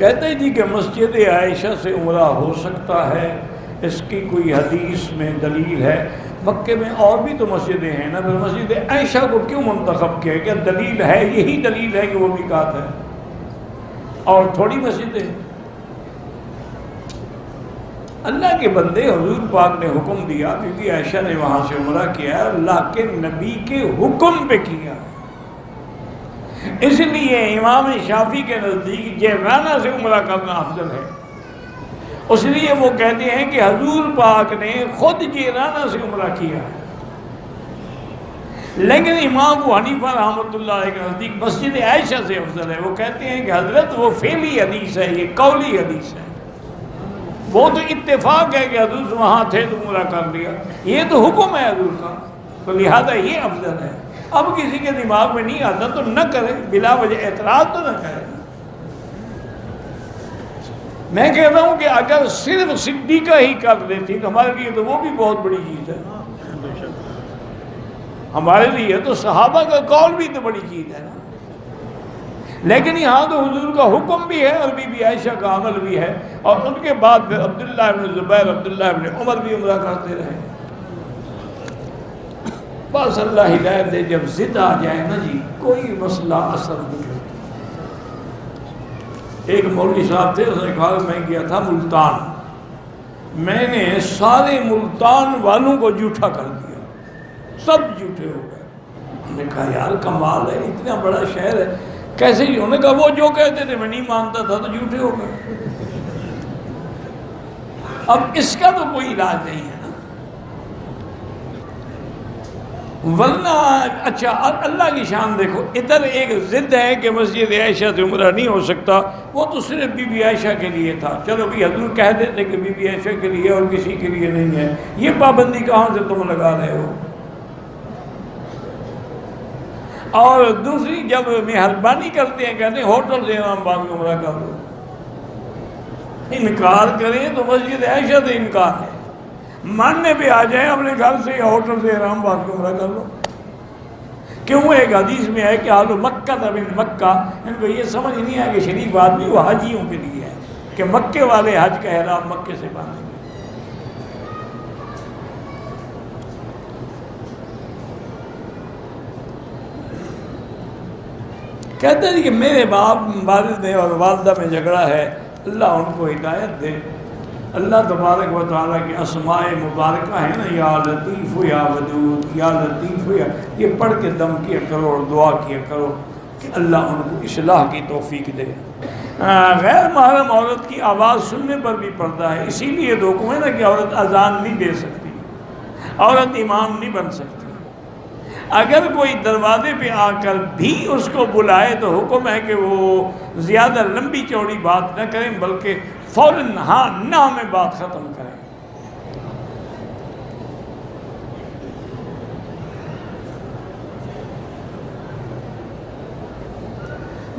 کہتے ہیں جی کہ مسجد عائشہ سے عمرہ ہو سکتا ہے، اس کی کوئی حدیث میں دلیل ہے؟ مکے میں اور بھی تو مسجدیں ہیں نا، پھر مسجد عائشہ کو کیوں منتخب کیا؟ کیا دلیل ہے؟ یہی دلیل ہے کہ وہ میقات ہے اور تھوڑی مسجدیں؟ اللہ کے بندے، حضور پاک نے حکم دیا کیونکہ عائشہ نے وہاں سے عمرہ کیا ہے، اللہ کے نبی کے حکم پہ کیا، اس لیے امام شافعی کے نزدیک جعرانہ سے عمرہ کرنا افضل ہے۔ اس لیے وہ کہتے ہیں کہ حضور پاک نے خود جعرانہ سے عمرہ کیا ہے، لیکن امام ابو حنیفہ رحمۃ اللہ علیہ کے نزدیک مسجد عائشہ سے افضل ہے۔ وہ کہتے ہیں کہ حضرت وہ فعلی حدیث ہے، یہ قولی حدیث ہے، وہ تو اتفاق ہے کہ حضور وہاں تھے تو عمرہ کر لیا، یہ تو حکم ہے حضور کا، تو لہذا یہ افضل ہے۔ اب کسی کے دماغ میں نہیں آتا تو نہ کرے، بلا وجہ اعتراض تو نہ کرے۔ میں کہتا ہوں کہ اگر صرف صدیقہ ہی کر دیتی تو ہمارے لیے تو وہ بھی بہت بڑی چیز ہے، ہمارے لیے تو صحابہ کا قول بھی تو بڑی چیز ہے نا، لیکن یہاں تو حضور کا حکم بھی ہے اور بی بی عائشہ کا عمل بھی ہے، اور ان کے بعد پھر عبداللہ ابن زبیر، عبداللہ ابن عمر بھی عمرہ کرتے رہے۔ بس اللہ ہدایت دے، جب ضد آ جائے نا جی کوئی مسئلہ اثر نہیں کرتا۔ ایک مولوی صاحب تھے، اس نے کہا میں گیا تھا ملتان، میں نے سارے ملتان والوں کو جھوٹا کر دیا، سب جھوٹے ہو گئے۔ ہم نے کہا یار کمال ہے، اتنا بڑا شہر ہے کیسے ہی؟ انہوں نے کہا وہ جو کہتے تھے میں نہیں مانتا تھا تو جھوٹے ہو گئے۔ اب اس کا تو کوئی علاج نہیں ہے نا، ورنہ اچھا اللہ کی شان دیکھو، ادھر ایک ضد ہے کہ مسجد عائشہ سے عمرہ نہیں ہو سکتا، وہ تو صرف بی بی عائشہ کے لیے تھا، چلو بھی حضور کہہ دیتے کہ بی بی عائشہ کے لیے اور کسی کے لیے نہیں ہے، یہ پابندی کہاں سے تم لگا رہے ہو؟ اور دوسری جب مہربانی کرتے ہیں کہتے ہیں ہوٹل سے امام باغ میں عمرہ کر لو، انکار کریں تو مسجد عائشہ سے انکار ہے، ماننے پہ آ جائیں اپنے گھر سے یا ہوٹل سے امام باغ میں عمرہ کر لو۔ کیوں؟ ایک حدیث میں ہے کہ آلو مکہ من مکہ، ان کو یہ سمجھ نہیں آیا کہ شریف آدمی وہ حاجیوں کے لیے ہے کہ مکے والے حج کا احرام مکے سے باندھیں گے۔ کہتے ہیں کہ میرے باپ والد میں اور والدہ میں جھگڑا ہے، اللہ ان کو ہدایت دے۔ اللہ تبارک و تعالیٰ کی اسماء مبارکہ ہیں نا، یا لطیف یا ودود، یا لطیف یا، یہ پڑھ کے دم کیا کرو اور دعا کیا کرو کہ اللہ ان کو اصلاح کی توفیق دے۔ غیر محرم عورت کی آواز سننے پر بھی پردہ ہے، اسی لیے تو حکم ہے نا کہ عورت اذان نہیں دے سکتی، عورت امام نہیں بن سکتی۔ اگر کوئی دروازے پہ آ کر بھی اس کو بلائے تو حکم ہے کہ وہ زیادہ لمبی چوڑی بات نہ کریں، بلکہ فوراً ہاں نہ میں بات ختم کریں۔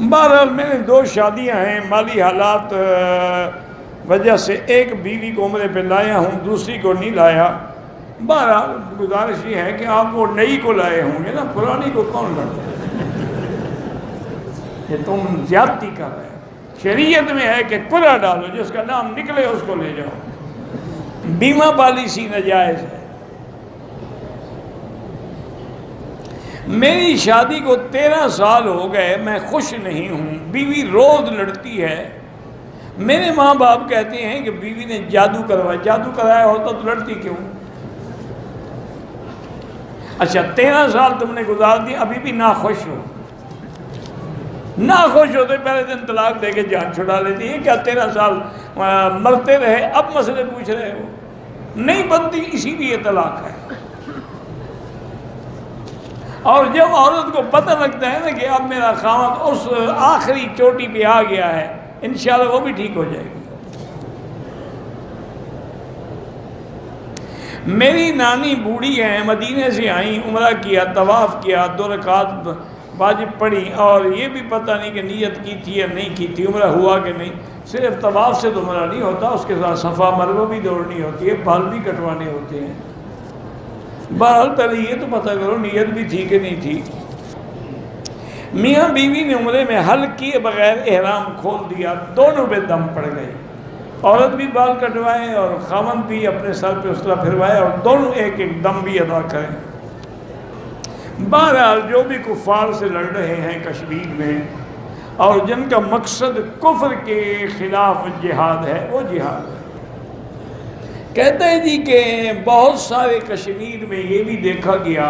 بہرحال میرے 2 شادیاں ہیں، مالی حالات وجہ سے ایک بیوی کو عمرے پہ لایا ہوں، دوسری کو نہیں لایا۔ بہرحال گزارش یہ ہے کہ آپ وہ نئی کو لائے ہوں گے نا، پرانی کو کون لاتا ہے؟ یہ تم زیادتی کر رہے ہیں۔ شریعت میں ہے کہ قرعہ ڈالو، جس کا نام نکلے اس کو لے جاؤ۔ بیمہ پالیسی ناجائز ہے۔ میری شادی کو 13 سال ہو گئے، میں خوش نہیں ہوں، بیوی روز لڑتی ہے۔ میرے ماں باپ کہتے ہیں کہ بیوی نے جادو کروایا، جادو کرایا ہوتا تو لڑتی کیوں؟ اچھا 13 سال تم نے گزار دی، ابھی بھی ناخوش ہو، ناخوش ہوتے پہلے دن طلاق دے کے جان چھڑا لیتی ہے، کیا 13 سال مرتے رہے اب مسئلے پوچھ رہے ہو؟ نہیں بنتی، اسی لیے طلاق ہے۔ اور جب عورت کو پتہ لگتا ہے نا کہ اب میرا خاوند اس آخری چوٹی پہ آ گیا ہے، انشاءاللہ وہ بھی ٹھیک ہو جائے گی۔ میری نانی بوڑھی ہیں، مدینے سے آئیں، عمرہ کیا، طواف کیا، 2 رکعت واجب پڑھی، اور یہ بھی پتہ نہیں کہ نیت کی تھی یا نہیں کی تھی، عمرہ ہوا کہ نہیں۔ صرف طواف سے تو عمرہ نہیں ہوتا، اس کے ساتھ صفا مروہ بھی دوڑنی ہوتی ہے، بال بھی کٹوانے ہوتے ہیں۔ بہرحال پہلے یہ تو پتہ کرو نیت بھی تھی کہ نہیں تھی۔ میاں بیوی نے عمرے میں حل کیے بغیر احرام کھول دیا، دونوں پہ دم پڑ گئے، عورت بھی بال کٹوائے اور خاوند بھی اپنے سر پہ اس طرح پھروائے، اور دونوں ایک ایک دم بھی ادا کریں۔ بہرحال جو بھی کفار سے لڑ رہے ہیں کشمیر میں اور جن کا مقصد کفر کے خلاف جہاد ہے، وہ جہاد ہے۔ کہتے ہیں جی کہ بہت سارے کشمیر میں یہ بھی دیکھا گیا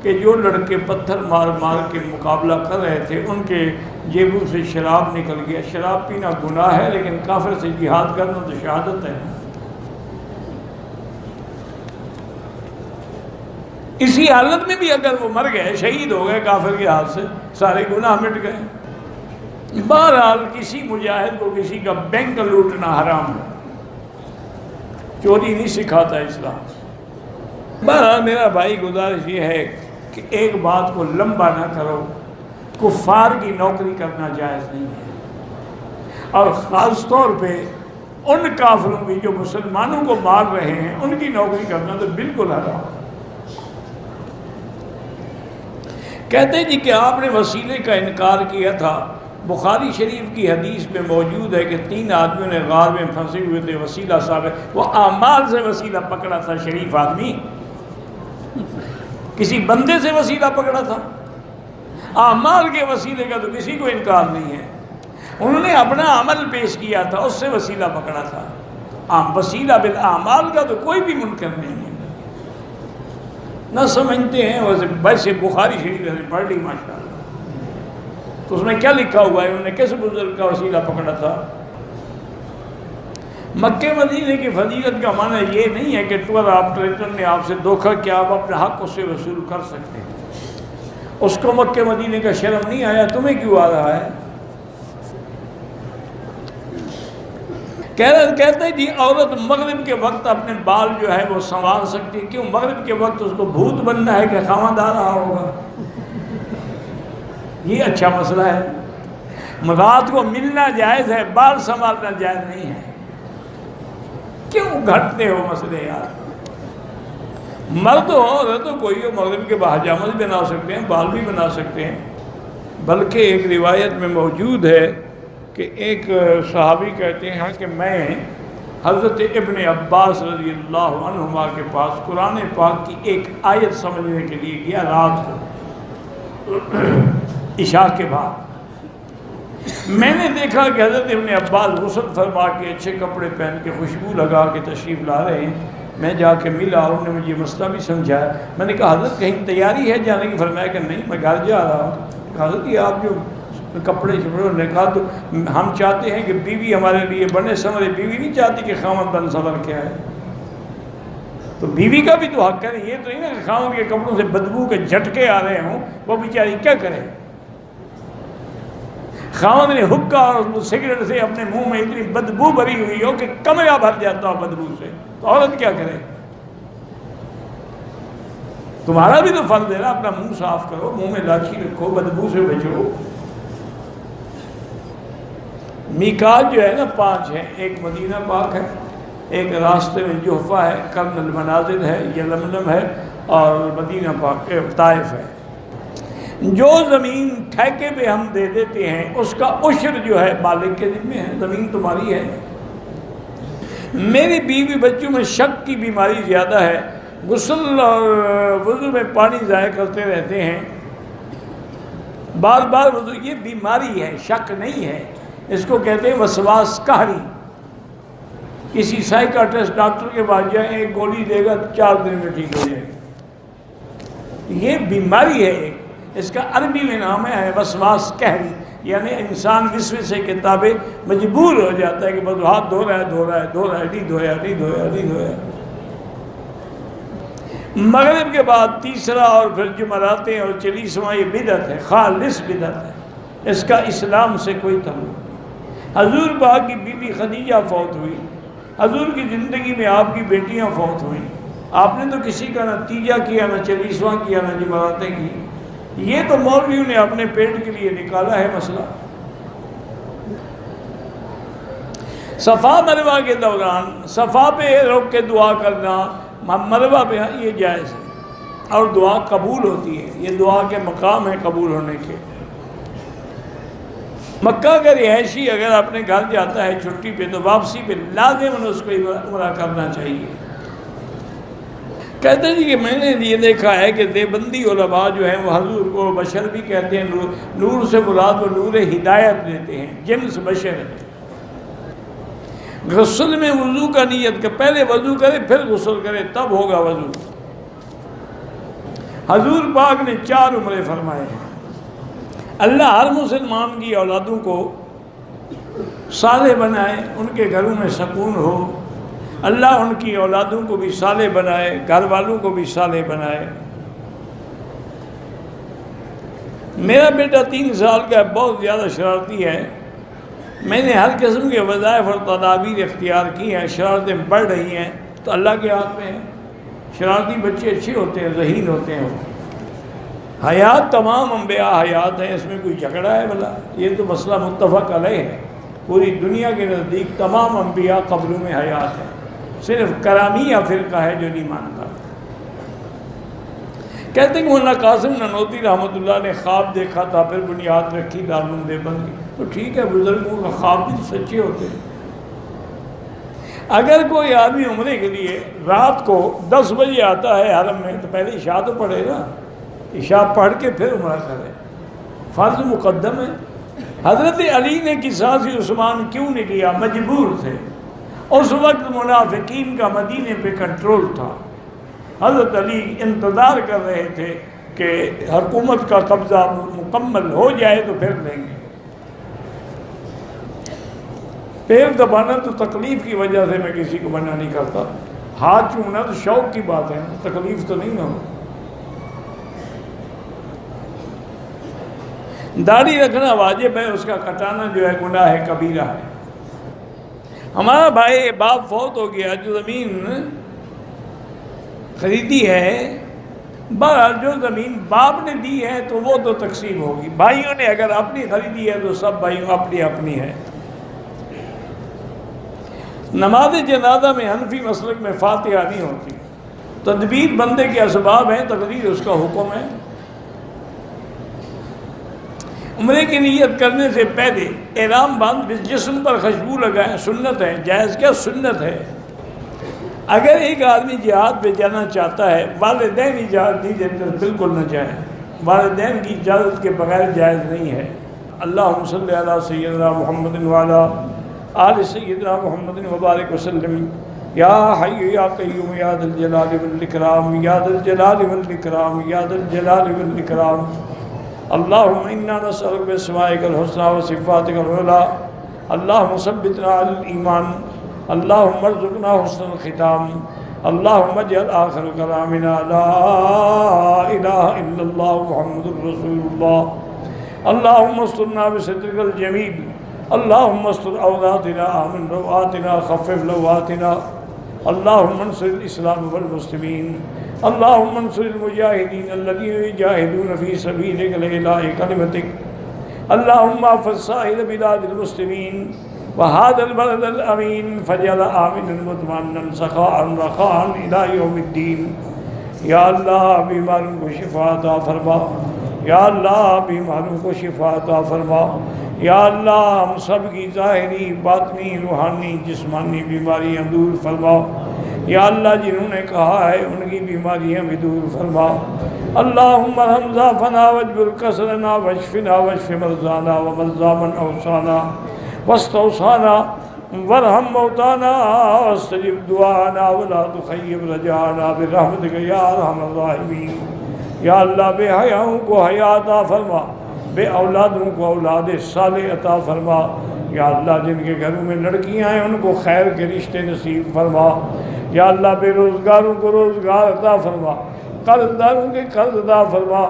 کہ جو لڑکے پتھر مار مار کے مقابلہ کر رہے تھے ان کے جیبوں سے شراب نکل گیا۔ شراب پینا گناہ ہے، لیکن کافر سے جہاد کرنا تو شہادت ہے۔ اسی حالت میں بھی اگر وہ مر گئے، شہید ہو گئے کافر کے ہاتھ سے، سارے گناہ مٹ گئے۔ بہرحال کسی مجاہد کو کسی کا بینک لوٹنا حرام ہے، چوری نہیں سکھاتا اسلام۔ بہرحال میرا بھائی گزارش یہ ہے کہ ایک بات کو لمبا نہ کرو، کفار کی نوکری کرنا جائز نہیں ہے، اور خاص طور پہ ان کافروں کی جو مسلمانوں کو مار رہے ہیں ان کی نوکری کرنا تو بالکل حرام ہے۔ کہتے ہیں جی کہ آپ نے وسیلے کا انکار کیا تھا۔ بخاری شریف کی حدیث میں موجود ہے کہ 3 آدمیوں نے غار میں پھنسے ہوئے تھے، وسیلہ صاحب وہ اعمال سے وسیلہ پکڑا تھا، شریف آدمی کسی بندے سے وسیلہ پکڑا تھا، اعمال کے وسیلے کا تو کسی کو انکار نہیں ہے۔ انہوں نے اپنا عمل پیش کیا تھا، اس سے وسیلہ پکڑا تھا، وسیلہ بالاعمال کا تو کوئی بھی منکر نہیں ہے۔ نہ سمجھتے ہیں، ویسے بخاری شریف نے پڑھ لی ماشاءاللہ، تو اس میں کیا لکھا ہوا ہے، انہوں نے کس بزرگ کا وسیلہ پکڑا تھا۔ مکہ مدینے کی فضیلت کا معنی یہ نہیں ہے کہ ٹور آپریٹر نے آپ سے دھوکہ کیا آپ اپنا حق اس سے وصول کر سکتے ہیں، اس کو مکہ مدینے کا شرم نہیں آیا، تمہیں کیوں آ رہا ہے؟ کہتے ہیں جی عورت مغرب کے وقت اپنے بال جو ہے وہ سنوار سکتی ہے، کیوں؟ مغرب کے وقت اس کو بھوت بننا ہے کہ خاوند آ رہا ہوگا؟ یہ اچھا مسئلہ ہے۔ رات کو ملنا جائز ہے، بال سنوارنا جائز نہیں ہے۔ کیوں گھٹتے ہو مسئلے یار؟ مرد ہو عورت ہو کوئی ہو، مغرب کے پاجامہ بھی بنا سکتے ہیں، بال بھی بنا سکتے ہیں۔ بلکہ ایک روایت میں موجود ہے کہ ایک صحابی کہتے ہیں کہ میں حضرت ابن عباس رضی اللہ عنہما کے پاس قرآن پاک کی ایک آیت سمجھنے کے لیے گیا رات کو عشاء کے بعد۔ میں نے دیکھا کہ حضرت ابن عباس غسل فرما کے اچھے کپڑے پہن کے خوشبو لگا کے تشریف لا رہے ہیں۔ میں جا کے ملا، انہوں نے مجھے مسئلہ بھی سمجھایا۔ میں نے کہا حضرت کہیں تیاری ہے جانے کی؟ فرمایا کہ نہیں، میں گھر جا رہا ہوں۔ کہا حضرت یہ آپ جو کپڑے چھپڑے، نے کہا تو ہم چاہتے ہیں کہ بیوی ہمارے لیے بنے سنورے، بیوی نہیں چاہتی کہ خاوند بن سنور کے آئے، تو بیوی کا بھی تو حق ہے۔ یہ تو نہیں نا کہ خاوند کے کپڑوں سے بدبو کے جھٹکے آ رہے ہوں، وہ بیچاری کیا کرے؟ خاوند نے حکا اور سگریٹ سے اپنے منہ میں اتنی بدبو بھری ہوئی ہو کہ کمرہ بھر جاتا ہو بدبو سے، تو عورت کیا کرے؟ تمہارا بھی تو فرض ہے نا، اپنا منہ صاف کرو، منہ میں لاٹھی رکھو، بدبو سے بچو۔ میقات جو ہے نا 5 ہے، ایک مدینہ پاک ہے، ایک راستے میں جحفہ ہے، قرن المنازل ہے، یلملم ہے، اور مدینہ پاک طائف ہے۔ جو زمین ٹھیکے پہ ہم دے دیتے ہیں اس کا عشر جو ہے مالک کے ذمہ ہے، زمین تمہاری ہے۔ میری بیوی بچوں میں شک کی بیماری زیادہ ہے، غسل اور وضو میں پانی ضائع کرتے رہتے ہیں، بار بار وضو، یہ بیماری ہے، شک نہیں ہے، اس کو کہتے ہیں وسواس قہری۔ کسی سائیکاٹرسٹ ڈاکٹر کے پاس جائیں، ایک گولی دے گا 4 دن میں ٹھیک ہو جائے گی، یہ بیماری ہے ایک، اس کا عربی میں نام ہے وسواس قہری، یعنی انسان وسوسے کے تابع مجبور ہو جاتا ہے کہ بس ہاتھ دھو رہا ہے، نہیں دھویا۔ مغرب کے بعد تیسرا اور پھر جمعراتیں اور 40واں یہ بدعت ہے، خالص بدعت ہے، اس کا اسلام سے کوئی تعلق نہیں۔ حضور پاک کی بی بی خدیجہ فوت ہوئی، حضور کی زندگی میں آپ کی بیٹیاں فوت ہوئیں، آپ نے تو کسی کا نہ تیجا کیا، نہ 40واں کیا، نہ جمعراتیں کی، یہ تو مولویوں نے اپنے پیٹ کے لیے نکالا ہے مسئلہ۔ صفا مروہ کے دوران صفا پہ رک کے دعا کرنا، مروہ پہ یہ جائز ہے، اور دعا قبول ہوتی ہے، یہ دعا کے مقام ہیں قبول ہونے کے۔ مکہ کا رہائشی اگر اپنے گھر جاتا ہے چھٹی پہ تو واپسی پہ لازماً اس کو عمرہ کرنا چاہیے۔ کہتے ہیں جی کہ میں نے یہ دیکھا ہے کہ دیوبندی علماء جو ہیں وہ حضور کو بشر بھی کہتے ہیں، نور سے مراد وہ نور ہدایت دیتے ہیں، جنس بشر ہے۔ غسل میں وضو کا نیت کہ پہلے وضو کرے پھر غسل کرے تب ہوگا وضو۔ حضور پاک نے 4 عمرے فرمائے ہیں۔ اللہ ہر مسلمان کی اولادوں کو صالح بنائے، ان کے گھروں میں سکون ہو۔ اللہ ان کی اولادوں کو بھی صالح بنائے، گھر والوں کو بھی صالح بنائے۔ میرا بیٹا 3 سال کا بہت زیادہ شرارتی ہے۔ میں نے ہر قسم کے وظائف اور تدابیر اختیار کی ہیں، شرارتیں بڑھ رہی ہیں تو اللہ کے ہاتھ میں ہے۔ شرارتی بچے اچھے ہوتے ہیں، ذہین ہوتے ہیں۔ حیات تمام انبیاء حیات ہیں، اس میں کوئی جھگڑا ہے بھلا؟ یہ تو مسئلہ متفق علیہ ہے۔ پوری دنیا کے نزدیک تمام انبیاء قبروں میں حیات ہیں، صرف کرامیہ فرقہ ہے جو نہیں مانتا۔ کہتے ہیں کہ مولانا قاسم نانوتوی رحمۃ اللہ نے خواب دیکھا تھا، پھر بنیاد رکھی دارالعلوم دیوبند کی۔ تو ٹھیک ہے، بزرگوں کا خواب بھی سچے ہوتے ہیں۔ اگر کوئی آدمی عمرے کے لیے رات کو 10 بجے آتا ہے حرم میں تو پہلے عشاء تو پڑھے گا، عشاء پڑھ کے پھر عمرہ کرے، فرض مقدم ہے۔ حضرت علی نے قصاص عثمان کیوں نہیں لیا؟ مجبور تھے۔ اس وقت منافقین کا مدینے پہ کنٹرول تھا۔ حضرت علی انتظار کر رہے تھے کہ حکومت کا قبضہ مکمل ہو جائے تو پھر لیں گے۔ پیر دبانا تو تکلیف کی وجہ سے میں کسی کو منع نہیں کرتا، ہاتھ چومنا تو شوق کی بات ہے، تکلیف تو نہیں نہ ہو۔ داڑھی رکھنا واجب ہے، اس کا کٹانا جو ہے گناہ کبیرہ ہے۔ ہمارا بھائی باپ فوت ہو گیا، جو زمین خریدی ہے، بہرحال جو زمین باپ نے دی ہے تو وہ تو تقسیم ہوگی۔ بھائیوں نے اگر اپنی خریدی ہے تو سب بھائیوں اپنی اپنی ہے۔ نماز جنازہ میں حنفی مسلک میں فاتحہ نہیں ہوتی۔ تدبیر بندے کے اسباب ہیں، تقدیر اس کا حکم ہے۔ عمرے کی نیت کرنے سے پہلے احرام باندھ جسم پر خوشبو لگائیں، سنت ہے۔ جائز کیا؟ سنت ہے۔ اگر ایک آدمی جہاد پہ جانا چاہتا ہے، والدین اجازت نہیں دیتے تو بالکل نہ جائیں، والدین کی اجازت کے بغیر جائز نہیں ہے۔ اللہم صلی علی سیدنا محمد وعلی آل سیدنا محمد وبارک وسلم۔ یا حی یا قیوم یا ذا الجلال والاکرام، یا ذا الجلال والاکرام، یا ذا الجلال والاکرام۔ اللہم انا نسألک باسمائک الحسنی وصفاتک العلی، اللہم ثبتنا علی الایمان، اللہم ارزقنا حسن الختام، اللہم اجعل آخر کلامنا لا الہ الا اللہ محمد رسول اللہ، اللہم استرنا بسترک الجمیل، اللہم استر عوراتنا آمن روآتنا خفف لواتنا، اللہم انصر الاسلام والمسلمین، اللہم انصر المجاہدین الذین یجاہدون فی سبیلک لإعلاء کلمتک، اللہم احفظ سائر بلاد المسلمین وهذا البلد الامین فاجعل آمنا مطمئنا سخاء رخاء الى یوم الدین۔ یا اللہ بیماروں کو شفا عطا فرما، یا اللہ بیماروں کو شفا عطا فرما، یا اللہ ہم سب کی ظاہری باطنی روحانی جسمانی بیماریاں دور فرما، یا اللہ جنہوں نے کہا ہے ان کی بیماریاں بھی دور فرما۔ اللہم ارحم ضعفنا واجبر کسرنا واشفنا واشف مرضانا ومرضى من اوصانا واستوصانا وارحم موتانا واستجب دعانا ولا تخيب رجانا برحمتك یا ارحم الراحمین۔ یا اللہ بے حیاؤں کو حیا عطا فرما، بے اولادوں کو اولاد صالح عطا فرما، یا اللہ جن کے گھروں میں لڑکیاں ہیں ان کو خیر کے رشتے نصیب فرما، یا اللہ بے روزگاروں کو روزگار عطا فرما، قرض داروں کے قرض عطا فرما،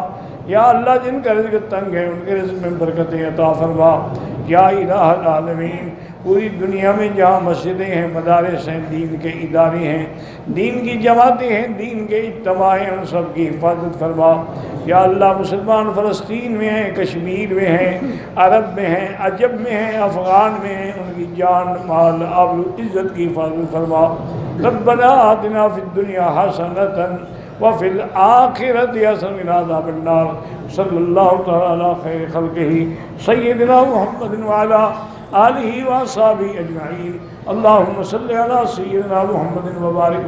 یا اللہ جن کا رزق تنگ ہے ان کے رزق میں برکتیں عطا فرما، یا الہ العالمین۔ پوری دنیا میں جہاں مسجدیں ہیں، مدارس ہیں، دین کے ادارے ہیں، دین کی جماعتیں ہیں، دین کے اجتماع ہیں، ان سب کی حفاظت فرما، یا اللہ مسلمان فلسطین میں ہیں، کشمیر میں ہیں، عرب میں ہیں، عجب میں ہیں، افغان میں ہیں، ان کی جان مال آبرو عزت کی حفاظت فرما۔ ربنا آتنا فی الدنیا حسنۃ وفي الآخرة حسنة وقنا عذاب النار صلى الله تعالى على خير خلقه سيدنا محمد وعلى آله وأصحابه أجمعين اللهم صل على سيدنا محمد وبارك